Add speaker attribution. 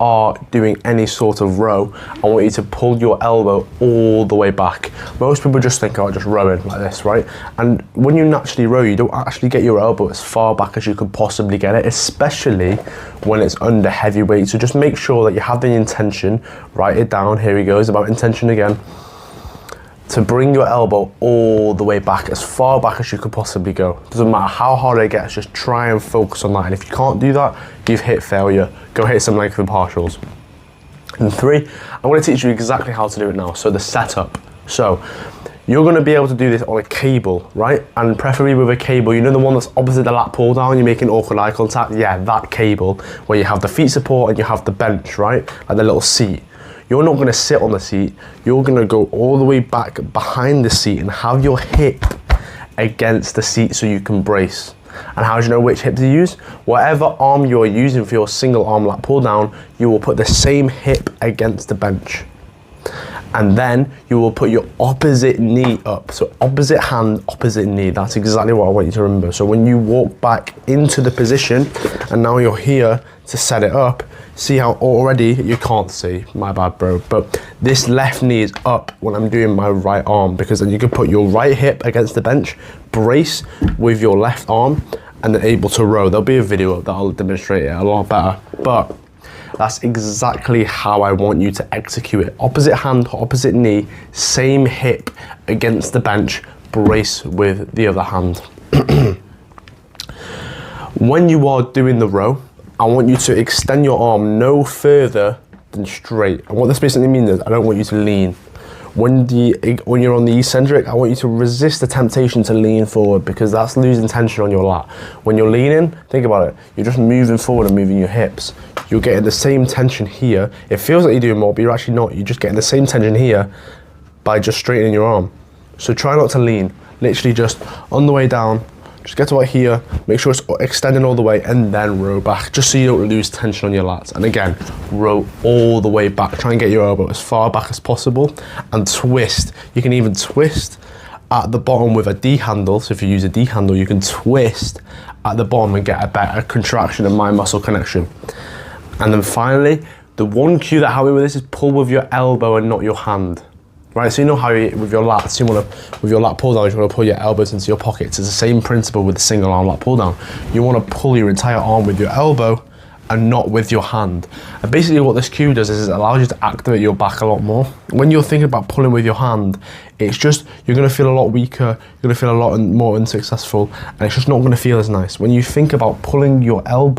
Speaker 1: are doing any sort of row, I want you to pull your elbow all the way back. Most people just think, oh, just rowing like this, right? And when you naturally row, you don't actually get your elbow as far back as you could possibly get it, especially when it's under heavy weight. So just make sure that you have the intention, write it down, here we go, it's about intention again, to bring your elbow all the way back, as far back as you could possibly go. Doesn't matter how hard it gets, just try and focus on that. And if you can't do that, you've hit failure. Go hit some length and partials. And 3, I'm going to teach you exactly how to do it now. So the setup. So you're going to be able to do this on a cable, right? And preferably with a cable, you know the one that's opposite the lat pull down, you're making awkward eye contact? Yeah, that cable, where you have the feet support and you have the bench, right? Like the little seat. You're not going to sit on the seat, you're going to go all the way back behind the seat and have your hip against the seat so you can brace. And how do you know which hip to use? Whatever arm you're using for your single arm lat pull down, you will put the same hip against the bench. And then you will put your opposite knee up. So opposite hand, opposite knee. That's exactly what I want you to remember. So when you walk back into the position and now you're here to set it up, see how already you can't see, my bad bro, but this left knee is up when I'm doing my right arm, because then you can put your right hip against the bench, brace with your left arm, and then able to row. There'll be a video that'll demonstrate it a lot better, but that's exactly how I want you to execute it. Opposite hand, opposite knee, same hip against the bench, brace with the other hand. When you are doing the row, I want you to extend your arm no further than straight. And what this basically means is I don't want you to lean. When you're on the eccentric, I want you to resist the temptation to lean forward, because that's losing tension on your lat. When you're leaning, think about it, you're just moving forward and moving your hips. You're getting the same tension here. It feels like you're doing more, but you're actually not. You're just getting the same tension here by just straightening your arm. So try not to lean. Literally just on the way down, just get to about here, make sure it's extending all the way, and then row back, just so you don't lose tension on your lats. And again, row all the way back. Try and get your elbow as far back as possible, and twist. You can even twist at the bottom with a D handle. So if you use a D handle, you can twist at the bottom and get a better contraction and mind muscle connection. And then finally, the one cue that helps me with this is pull with your elbow and not your hand. Right, so you know how with your lats, with your lat pull down, you want to pull your elbows into your pockets. It's the same principle with the single arm lat pull down. You want to pull your entire arm with your elbow and not with your hand. And basically what this cue does is it allows you to activate your back a lot more. When you're thinking about pulling with your hand, it's just, you're going to feel a lot weaker, you're going to feel a lot more unsuccessful, and it's just not going to feel as nice. When you think about pulling your elbow